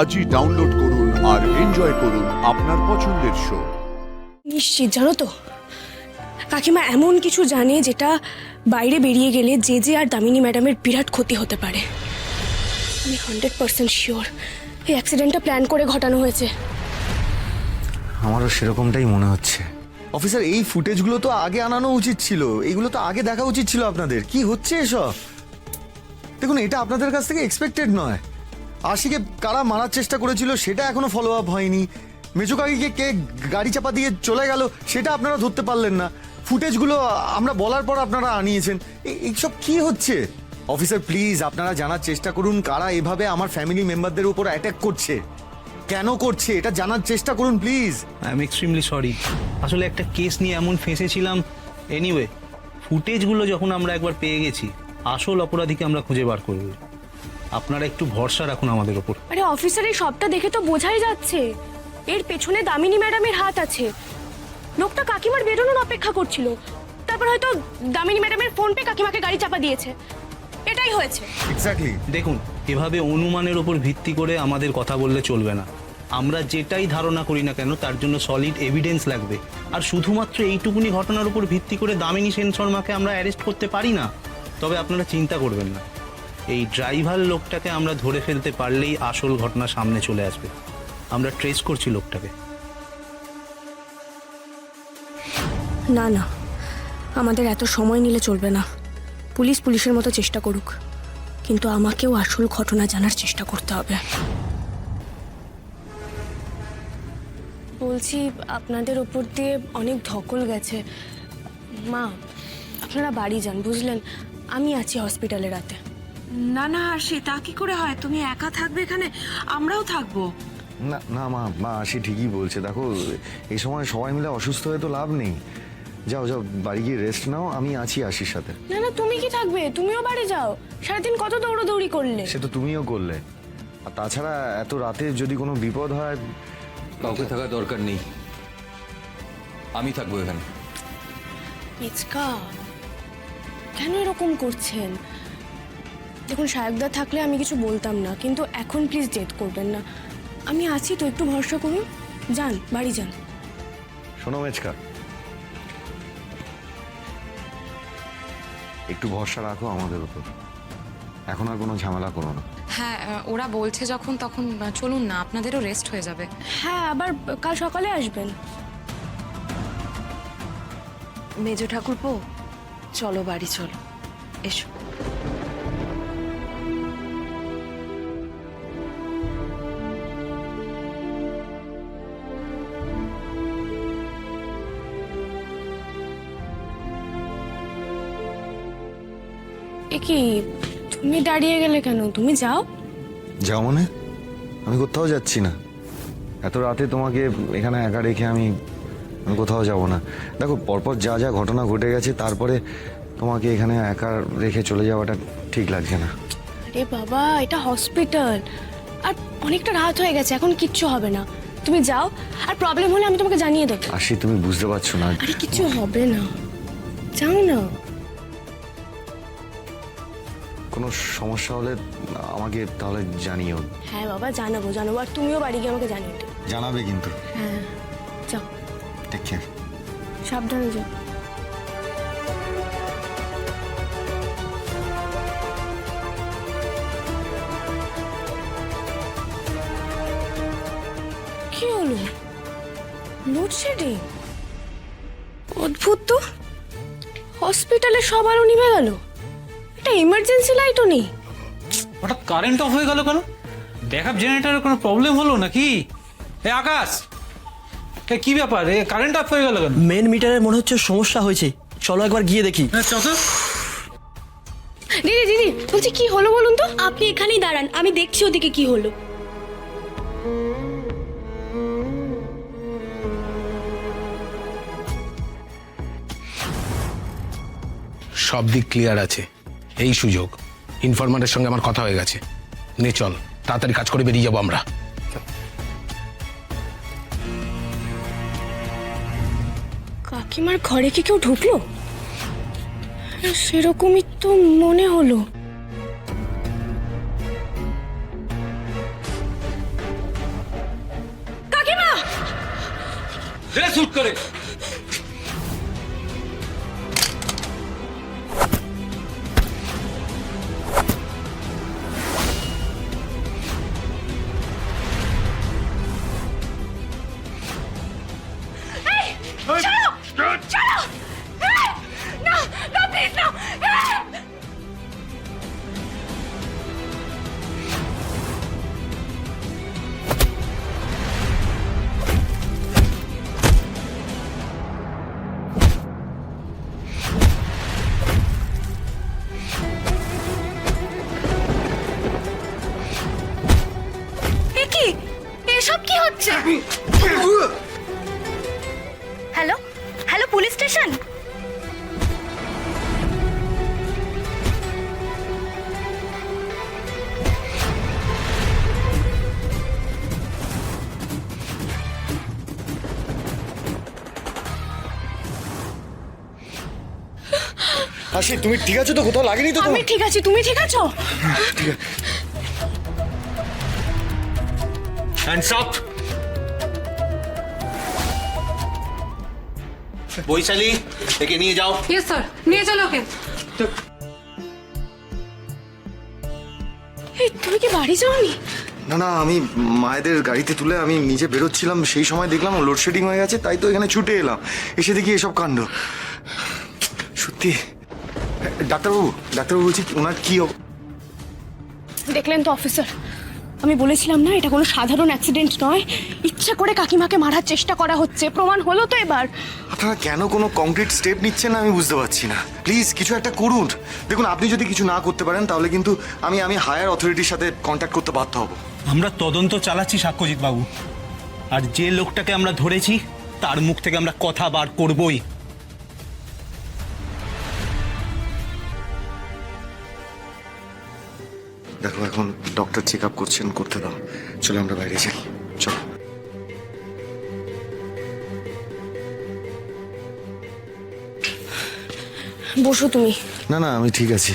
আজই ডাউনলোড করুন আর এনজয় করুন আপনার পছন্দের শো। নিশ্চিত জানো তো, কাকিমা এমন কিছু জানে যেটা বাইরে বেরিয়ে গেলে যে আর দামিনী ম্যাডামের বিরাট ক্ষতি হতে পারে। আমি 100% শিওর এই অ্যাক্সিডেন্টটা প্ল্যান করে ঘটানো হয়েছে। আমারও সেরকমটাই মনে হচ্ছে। অফিসার, এই ফুটেজগুলো তো আগে আনানো উচিত ছিল, এগুলো তো আগে দেখা উচিত ছিল আপনাদের। কি হচ্ছে এসব? দেখুন, এটা আপনাদের কাছ থেকে এক্সপেক্টেড নয়। আশিকে কারা মারার চেষ্টা করেছিল সেটা এখনো ফলো আপ হয়নি। মেজো কাকিকে কে গাড়ি চাপা দিয়ে চলে গেল সেটা আপনারা ধরতে পারলেন না। ফুটেজগুলো আমরা বলার পর আপনারা আনিয়েছেন। এইসব কি হচ্ছে? অফিসার প্লিজ, আপনারা জানার চেষ্টা করুন কারা এভাবে আমার ফ্যামিলি মেম্বারদের উপর অ্যাটাক করছে, কেন করছে, এটা জানার চেষ্টা করুন please. I am extremely sorry. আসলে একটা কেস নিয়ে এমন ফেঁসেছিলাম। এনিওয়ে, ফুটেজগুলো যখন আমরা একবার পেয়ে গেছি, আসল অপরাধীকে আমরা খুঁজে বার করব। আপনারা একটু ভরসা রাখুন আমাদের ওপর। আরে অফিসার, এই সবটা দেখে তো বোঝাই যাচ্ছে এর পেছনে দামিনী ম্যাডামের হাত আছে। লোকটা কাকিমার বেরোনোর অপেক্ষা করছিল, তারপর হয়তো দামিনী ম্যাডামের ফোন পে কাকিমাকে গাড়ি চাপা দিয়েছে। এটাই হয়েছে। এক্স্যাক্টলি। দেখুন, এভাবে অনুমানের ওপর ভিত্তি করে আমাদের কথা বললে চলবে না। আমরা যেটাই ধারণা করি না কেন তার জন্য সলিড এভিডেন্স লাগবে। আর শুধুমাত্র এইটুকুনি ঘটনার উপর ভিত্তি করে দামিনী সেন শর্মাকে আমরা অ্যারেস্ট করতে পারি না। তবে আপনারা চিন্তা করবেন না, এই ড্রাইভার লোকটাকে আমরা ধরে ফেলতে পারলেই আসল ঘটনা সামনে চলে আসবে। আমরা ট্রেস করছি লোকটাকে। না না, আমাদের এত সময় নিলে চলবে না। পুলিশের মতো চেষ্টা করুক, কিন্তু আমাকেও আসল ঘটনা জানার চেষ্টা করতে হবে। বলছি, আপনাদের উপর দিয়ে অনেক ধকল গেছে। মা, আপনারা বাড়ি যান, বুঝলেন? আমি আছি হসপিটালে রাতে। না না হাসি, তা কি করে হয়? তুমি একা থাকবে এখানে, আমরাও থাকবো। না না মা, আশি ঠিকই বলছে। দেখো, এই সময় সবাই মিলে অসুস্থ হয়ে তো লাভ নেই। যাও যাও, বাড়ি গিয়ে রেস্ট নাও, আমি আছি আশির সাথে। না না, তুমি কি থাকবে? তুমিও বাড়ি যাও। সারাদিন কত দৌড়াদৌড়ি করলে। সে তো তুমিও করলে। আর তাছাড়া এত রাতে যদি কোনো বিপদ হয়। কাউকে থাকার দরকার নেই, আমি থাকবো এখানে। পিচকা, কেন এরকম করছেন? দেখুন, সাহেবদা থাকলে আমি কিছু বলতাম না, কিন্তু এখন প্লিজ জেদ করবেন না। আমি আছি তো, একটু ভরসা করুন। যান, বাড়ি যান। শোনো মেচকা, একটু ভরসা রাখো আমাদের উপর। এখন আর কোনো ঝামেলা করো না। হ্যাঁ, ওরা বলছে যখন তখন চলুন না, আপনাদেরও রেস্ট হয়ে যাবে। হ্যাঁ, আবার কাল সকালে আসবেন। মেজো ঠাকুরপো, চলো বাড়ি চলো, এসো। এ কি, তুমি দাঁড়িয়ে গেলে কেন? তুমি যাও। যাও মানে? আমি কোথাও যাচ্ছি না। এত রাতে তোমাকে এখানে একা রেখে আমি কোথাও যাব না। দেখো, পরপর যা যা ঘটনা ঘটে গেছে, তারপরে তোমাকে এখানে একা রেখে চলে যাওয়াটা ঠিক লাগছে না। আরে বাবা, এটা হসপিটাল, আর অনেকটা রাত হয়ে গেছে, এখন কিচ্ছু হবে না। তুমি যাও, আর প্রবলেম হলে আমি তোমাকে জানিয়ে দেবো। আশি, তুমি বুঝতে পারছো না। আরে কিছু হবে না, যাও না। কোনো সমস্যা হলে আমাকে তাহলে জানিও। হ্যাঁ বাবা, জানাবো। আর তুমিও বাড়ি গিয়ে আমাকে জানিয়ে দেবে। জানাবে কিন্তু। হ্যাঁ, যাও। Take care. সাবধানে যাও। কি হলো? লোডশেডিং? অদ্ভুত তো, হসপিটালে সব আলো নিভে গেল, একটা এমার্জেন্সি লাইটও নেই। হঠাৎ কারেন্ট অফ হয়ে গেল কেন? ব্যাকআপ জেনারেটরের কোনো প্রবলেম হলো নাকি? আকাশ, কি ব্যাপার? কারেন্ট অফ হয়ে গেল কেন? মেন মিটারের মনে হচ্ছে সমস্যা হয়েছে, চলো একবার গিয়ে দেখি। দিদি বলছি, কি হলো বলুন তো? আপনি এখানেই দাঁড়ান, আমি দেখছি ওদিকে কি হলো। সব দিক ক্লিয়ার আছে, এই সুযোগ। ইনফরমারের সঙ্গে আমার কথা হয়ে গেছে। নে চল, তাড়াতাড়ি কাজ করে বেরিয়ে যাবো আমরা। কাকিমার ঘরে কি কেউ ঢুকলো? সেরকমই তো মনে হলো। শুট করে। কি এসব কি হচ্ছে? Hello hello, police station? হাসি, তুমি ঠিক আছো তো? কোথাও লাগেনি তো আমি তোমার? ঠিক আছি, তুমি ঠিক আছো? Hands up. বৈশালী, একে নিয়ে যাও। ইয়েস স্যার, নিয়ে চলো ওকে। এই তুমি কি বাড়ি যাওনি? না না, আমি মায়েদের গাড়িতে তুলে আমি নিচে বেরোচ্ছিলাম, সেই সময় দেখলাম লোডশেডিং হয়ে গেছে, তাই তো এখানে ছুটে এলাম। এসে দেখি এসব কাণ্ড। সত্যি ডাক্তারবাবু, ডাক্তারবাবু বলছি ওনার কি দেখলেন তো অফিসার, আমি বলেছিলাম না এটা কোনো সাধারণ অ্যাক্সিডেন্ট নয়, ইচ্ছা করে কাকিমাকে মারার চেষ্টা করা হচ্ছে, প্রমাণ হলো তো এবার। আপনারা কেন কোনো কংক্রিট স্টেপ নিচ্ছেন না আমি বুঝতে পারছি না। প্লিজ কিছু একটা করুন। দেখুন, আপনি যদি কিছু না করতে পারেন তাহলে কিন্তু আমি হায়ার অথরিটির সাথে কন্ট্যাক্ট করতে বাধ্য হব। আমরা তদন্ত চালাচ্ছি সাক্ষ্যজিৎ বাবু, আর যে লোকটাকে আমরা ধরেছি তার মুখ থেকে আমরা কথা বার করবই। দেখো, এখন ডক্টর চেক আপ করছেন, করতে দাও। চলো আমরা বাইরে যাই, চলো। বসো তুমি। না না, আমি ঠিক আছি।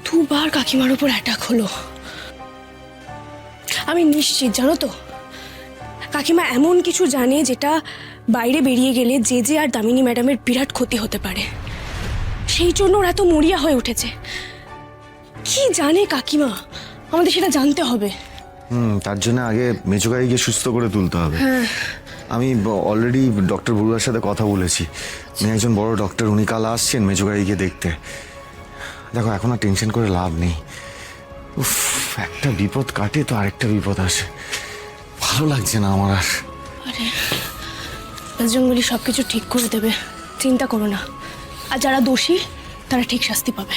দুবার কাকিমার উপর অ্যাটাক হলো। আমি নিশ্চিত, জানো তো, কাকিমা এমন কিছু জানে যেটা বাইরে বেরিয়ে গেলে যে আর দামিনী ম্যাডামের বিরাট ক্ষতি হতে পারে। সেই জন্য ওরা এত মরিয়া হয়ে উঠেছে। কি জানে কাকিমা, আমাদের সেটা জানতে হবে। তার জন্য আগে মেচুকাইকে সুস্থ করে তুলতে হবে। আমি অলরেডি ডক্টর বড়ুয়ার সাথে কথা বলেছি। উনি একজন বড় ডক্টর, উনি কাল আসছেন মেচুকাইকে দেখতে। দেখো, এখন আর টেনশন করে লাভ নেই। উফ, একটা বিপদ কাটে তো আরেকটা বিপদ আসে। ভালো লাগছে না আমার আর। আরে বজরঙ্গলি সবকিছু ঠিক করে দেবে, চিন্তা করো না। আর যারা দোষী তারা ঠিক শাস্তি পাবে।